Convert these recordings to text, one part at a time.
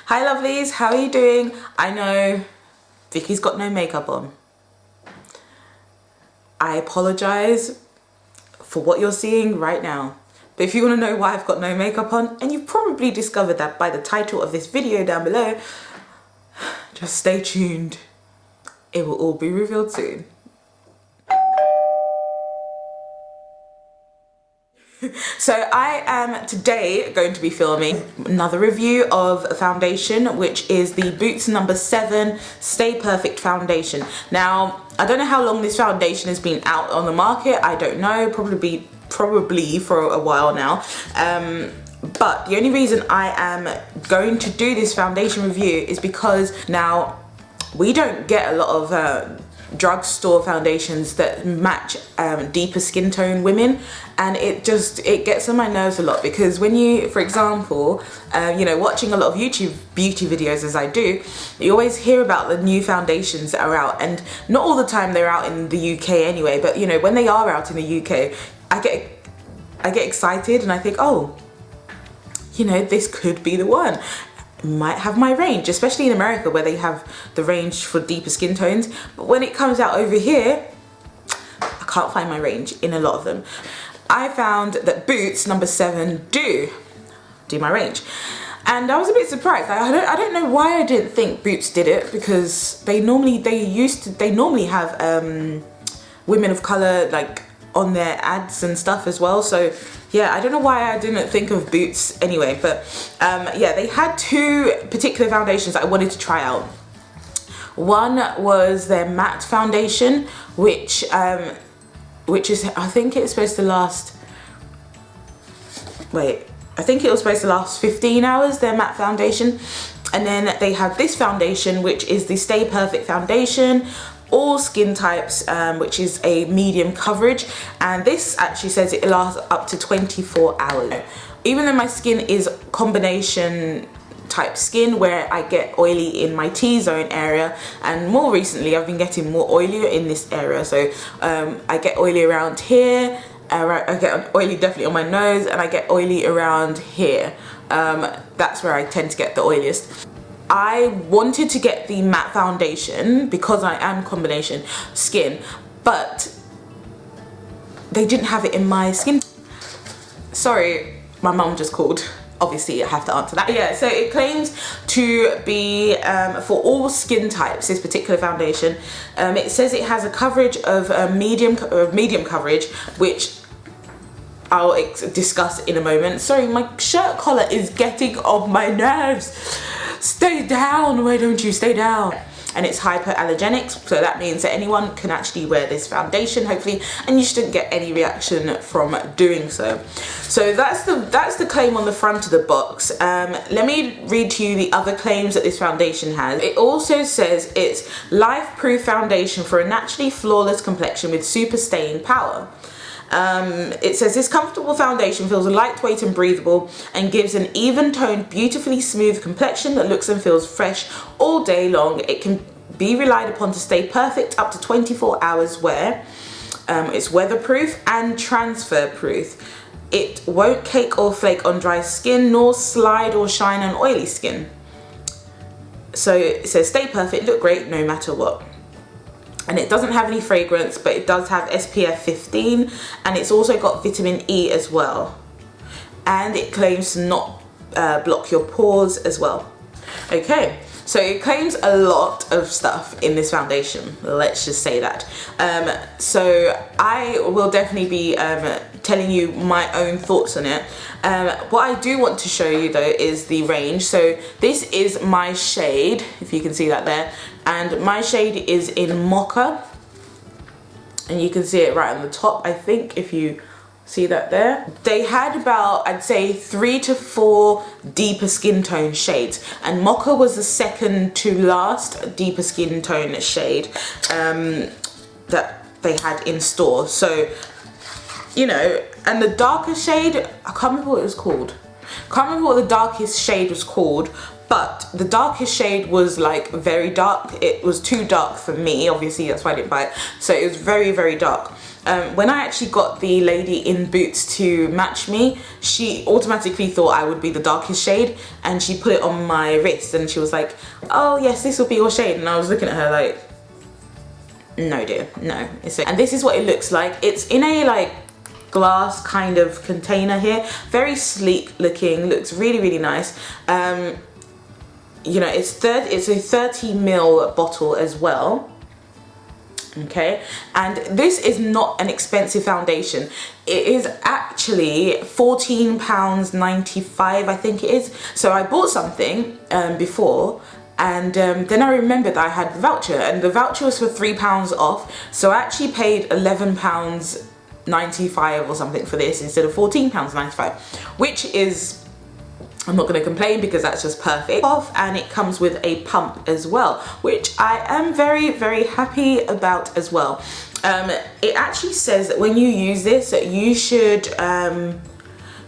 Hi lovelies, how are you doing? I know Vicky's got no makeup on. I apologise for what you're seeing right now. But if you want to know why I've got no makeup on, and you've probably discovered that by the title of this video down below, just stay tuned. It will all be revealed soon. So I am today going to be filming another review of a foundation, which is the Boots No7 Stay Perfect foundation. Now, I don't know how long this foundation has been out on the market. I don't know, probably for a while now. But the only reason I am going to do this foundation review is because now we don't get a lot of drugstore foundations that match deeper skin tone women, and it gets on my nerves a lot, because when you, for example, you know, watching a lot of YouTube beauty videos as I do, you always hear about the new foundations that are out, and not all the time they're out in the UK anyway, but you know, when they are out in the UK, I get excited and I think, oh, you know, this could be the one. Might have my range, especially in America where they have the range for deeper skin tones, but when it comes out over here, I can't find my range in a lot of them. I found that Boots No7 do my range, and I was a bit surprised. I don't know why I didn't think Boots did it, because they normally have women of color like on their ads and stuff as well, so yeah, I don't know why I didn't think of Boots anyway, but yeah, they had two particular foundations that I wanted to try out. One was their matte foundation, which is, I think it's supposed to last, I think it was supposed to last 15 hours, their matte foundation. And then they have this foundation, which is the Stay Perfect foundation, all skin types, which is a medium coverage, and this actually says it lasts up to 24 hours. Even though my skin is combination type skin, where I get oily in my T-zone area, and more recently I've been getting more oilier in this area, so I get oily around here, I get oily definitely on my nose, and I get oily around here. That's where I tend to get the oiliest. I wanted to get the matte foundation because I am combination skin, but they didn't have it in my skin. Sorry, my mum just called. Obviously I have to answer that. Yeah, so it claims to be for all skin types, this particular foundation. It says it has a coverage of medium coverage, which I'll discuss in a moment. Sorry, my shirt collar is getting on my nerves. Stay down, why don't you stay down? And it's hypoallergenic, so that means that anyone can actually wear this foundation, hopefully, and you shouldn't get any reaction from doing so. So that's the claim on the front of the box. Let me read to you the other claims that this foundation has. It also says it's life-proof foundation for a naturally flawless complexion with super staying power. It says this comfortable foundation feels lightweight and breathable and gives an even toned, beautifully smooth complexion that looks and feels fresh all day long. It can be relied upon to stay perfect up to 24 hours wear. It's weatherproof and transfer proof. It won't cake or flake on dry skin, nor slide or shine on oily skin. So it says stay perfect, look great no matter what. And it doesn't have any fragrance, but it does have SPF 15, and it's also got vitamin E as well. And it claims to not block your pores as well. Okay, so it claims a lot of stuff in this foundation, let's just say that. So I will definitely be telling you my own thoughts on it. What I do want to show you though is the range. So this is my shade, if you can see that there, and my shade is in Mocha, and you can see it right on the top, I think, if you see that there. They had about, I'd say, 3 to 4 deeper skin tone shades, and Mocha was the second to last deeper skin tone shade that they had in store. So, you know, and the darker shade, I can't remember what it was called. Can't remember what the darkest shade was called, but the darkest shade was like very dark. It was too dark for me, obviously, that's why I didn't buy it. So it was very, very dark. When I actually got the lady in Boots to match me, she automatically thought I would be the darkest shade, and she put it on my wrist and she was like, oh yes, this will be your shade. And I was looking at her like, no dear, no. And this is what it looks like. It's in a like glass kind of container here, very sleek looking, looks really, really nice. You know, it's a 30 ml bottle as well. Okay, and this is not an expensive foundation. It is actually £14.95, I think it is. So I bought something before, and then I remembered that I had the voucher, and the voucher was for £3 off. So I actually paid £11.95 or something for this instead of £14.95, which is, I'm not going to complain because that's just perfect off, and it comes with a pump as well, which I am very, very happy about as well. It actually says that when you use this, you should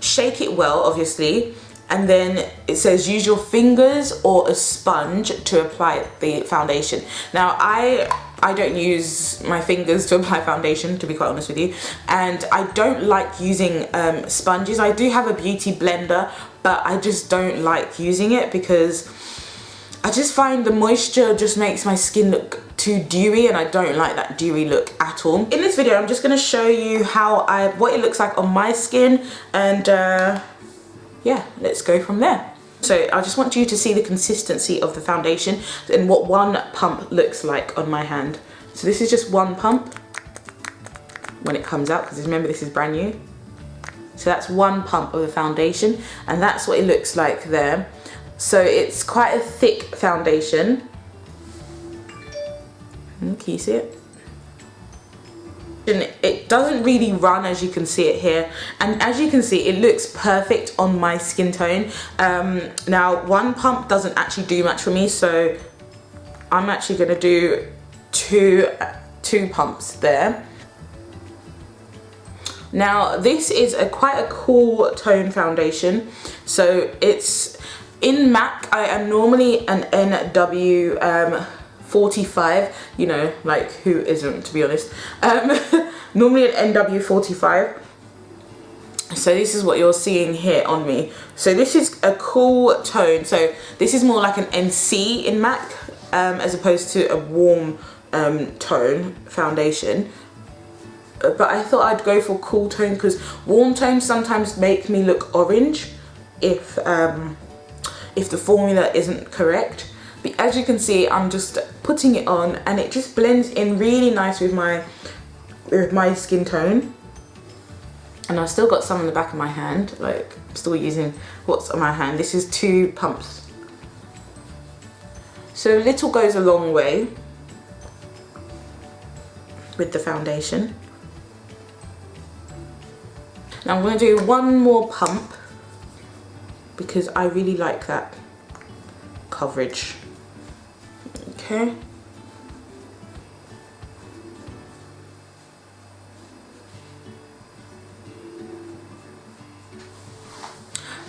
shake it well, obviously, and then it says use your fingers or a sponge to apply the foundation. Now I don't use my fingers to apply foundation, to be quite honest with you, and I don't like using sponges. I do have a beauty blender, but I just don't like using it because I just find the moisture just makes my skin look too dewy, and I don't like that dewy look at all. In this video, I'm just going to show you what it looks like on my skin, and yeah, let's go from there. So I just want you to see the consistency of the foundation and what one pump looks like on my hand. So this is just one pump when it comes out, because remember this is brand new. So that's one pump of the foundation, and that's what it looks like there. So it's quite a thick foundation. Can you see it? And it doesn't really run, as you can see it here, and as you can see, it looks perfect on my skin tone. Now one pump doesn't actually do much for me, so I'm actually going to do two pumps there. Now this is quite a cool tone foundation. So it's in MAC. I am normally an NW 45, you know, like who isn't, to be honest. Normally an NW 45. So this is what you're seeing here on me. So this is a cool tone. So this is more like an NC in MAC, as opposed to a warm tone foundation. But I thought I'd go for cool tone because warm tones sometimes make me look orange if the formula isn't correct. But as you can see, I'm just putting it on, and it just blends in really nice with my skin tone. And I've still got some in the back of my hand, like I'm still using what's on my hand. This is 2 pumps. So little goes a long way with the foundation. Now I'm going to do one more pump because I really like that coverage. Okay.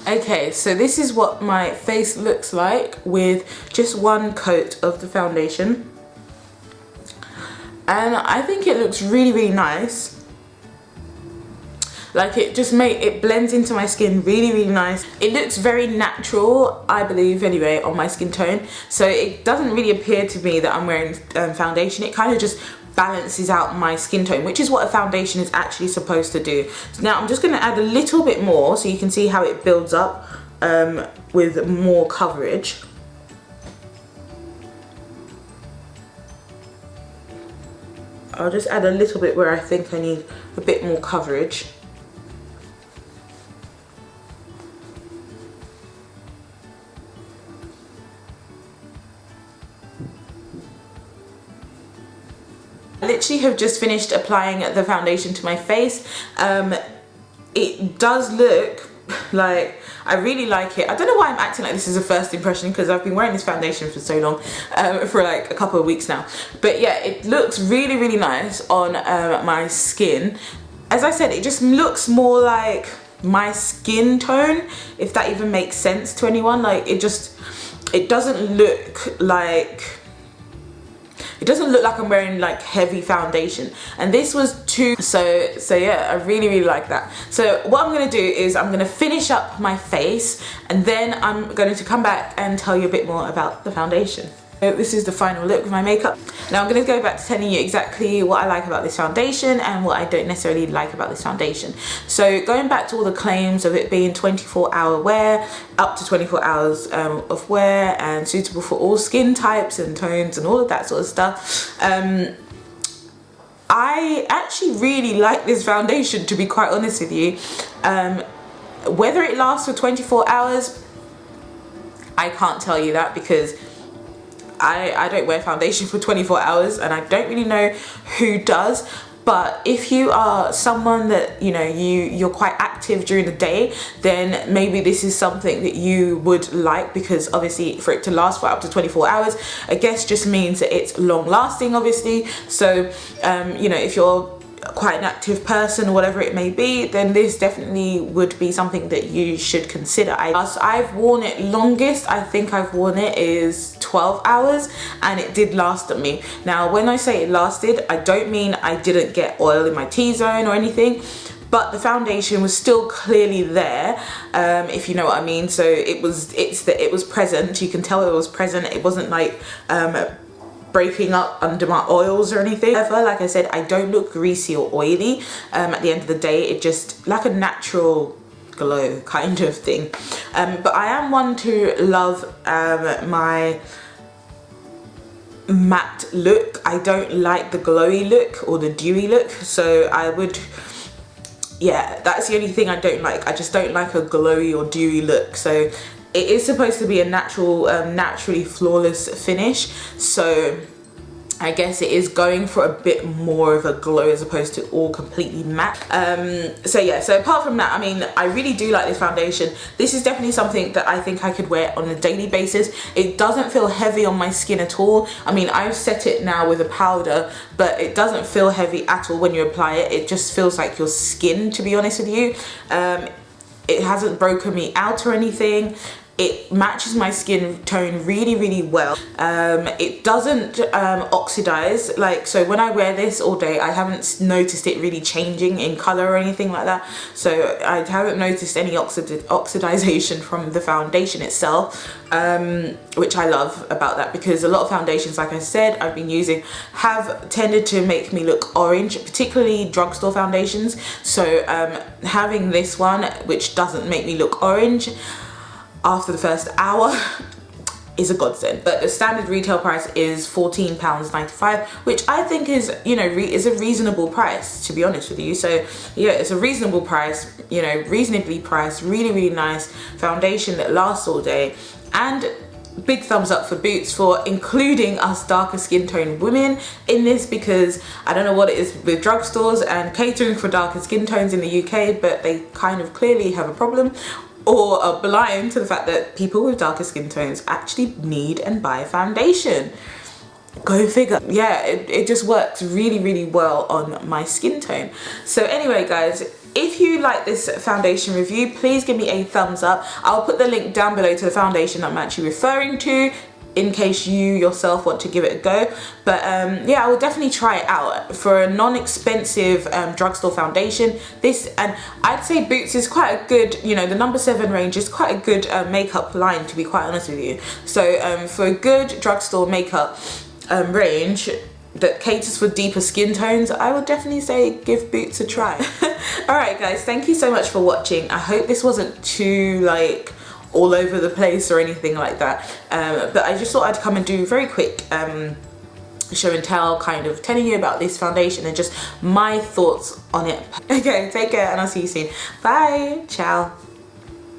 Okay, so this is what my face looks like with just one coat of the foundation. And I think it looks really, really nice. Like it blends into my skin really, really nice. It looks very natural, I believe anyway, on my skin tone. So it doesn't really appear to me that I'm wearing foundation. It kind of just balances out my skin tone, which is what a foundation is actually supposed to do. So now I'm just going to add a little bit more so you can see how it builds up with more coverage. I'll just add a little bit where I think I need a bit more coverage. I literally have just finished applying the foundation to my face. It does look like, I really like it. I don't know why I'm acting like this is a first impression because I've been wearing this foundation for so long, for like a couple of weeks now. But yeah, it looks really, really nice on my skin. As I said, it just looks more like my skin tone, if that even makes sense to anyone. Like it doesn't look like, it doesn't look like I'm wearing like heavy foundation, and this was too, so yeah, I really like that. So what I'm gonna do is I'm gonna finish up my face, and then I'm going to come back and tell you a bit more about the foundation. So this is the final look with my makeup. Now I'm going to go back to telling you exactly what I like about this foundation and what I don't necessarily like about this foundation. So going back to all the claims of it being 24-hour wear, up to 24 hours of wear, and suitable for all skin types and tones and all of that sort of stuff, I actually really like this foundation, to be quite honest with you. Whether it lasts for 24 hours, I can't tell you that, because I don't wear foundation for 24 hours, and I don't really know who does. But if you are someone that, you know, you're quite active during the day, then maybe this is something that you would like, because obviously for it to last for up to 24 hours, I guess just means that it's long lasting, obviously. So, you know, if you're quite an active person or whatever it may be, then this definitely would be something that you should consider. I've worn it longest, I think I've worn it is 12 hours, and it did last on me. Now when I say it lasted, I don't mean I didn't get oil in my T-zone or anything, but the foundation was still clearly there, if you know what I mean. So it was present. You can tell it was present. It wasn't like breaking up under my oils or anything. However, like I said, I don't look greasy or oily. At the end of the day, it just like a natural glow kind of thing. But I am one to love my matte look. I don't like the glowy look or the dewy look, so I would, yeah, that's the only thing I don't like. I just don't like a glowy or dewy look. So it is supposed to be a natural, naturally flawless finish, so I guess it is going for a bit more of a glow as opposed to all completely matte. So yeah, so apart from that, I mean, I really do like this foundation. This is definitely something that I think I could wear on a daily basis. It doesn't feel heavy on my skin at all. I mean, I've set it now with a powder, but it doesn't feel heavy at all when you apply it. It just feels like your skin, to be honest with you. It hasn't broken me out or anything. It matches my skin tone really well. It doesn't oxidize, like, so when I wear this all day, I haven't noticed it really changing in color or anything like that. So I haven't noticed any oxidization from the foundation itself, which I love about that, because a lot of foundations, like I said, I've been using have tended to make me look orange, particularly drugstore foundations. So having this one, which doesn't make me look orange after the first hour, is a godsend. But the standard retail price is £14.95, which I think is, you know, is a reasonable price, to be honest with you. So yeah, it's a reasonable price, you know, reasonably priced, really nice foundation that lasts all day. And big thumbs up for Boots for including us darker skin tone women in this, because I don't know what it is with drugstores and catering for darker skin tones in the UK, but they kind of clearly have a problem, or are blind to the fact that people with darker skin tones actually need and buy foundation. Go figure. Yeah, it just works really well on my skin tone. So anyway guys, if you like this foundation review, please give me a thumbs up. I'll put the link down below to the foundation I'm actually referring to, in case you yourself want to give it a go. But yeah, I will definitely try it out for a non-expensive drugstore foundation. This, and I'd say Boots is quite a good, you know, the No7 range is quite a good makeup line, to be quite honest with you. So for a good drugstore makeup range that caters for deeper skin tones, I would definitely say give Boots a try. Alright guys, thank you so much for watching. I hope this wasn't too like all over the place or anything like that, but I just thought I'd come and do very quick show and tell, kind of telling you about this foundation and just my thoughts on it. Okay, take care and I'll see you soon. Bye, ciao.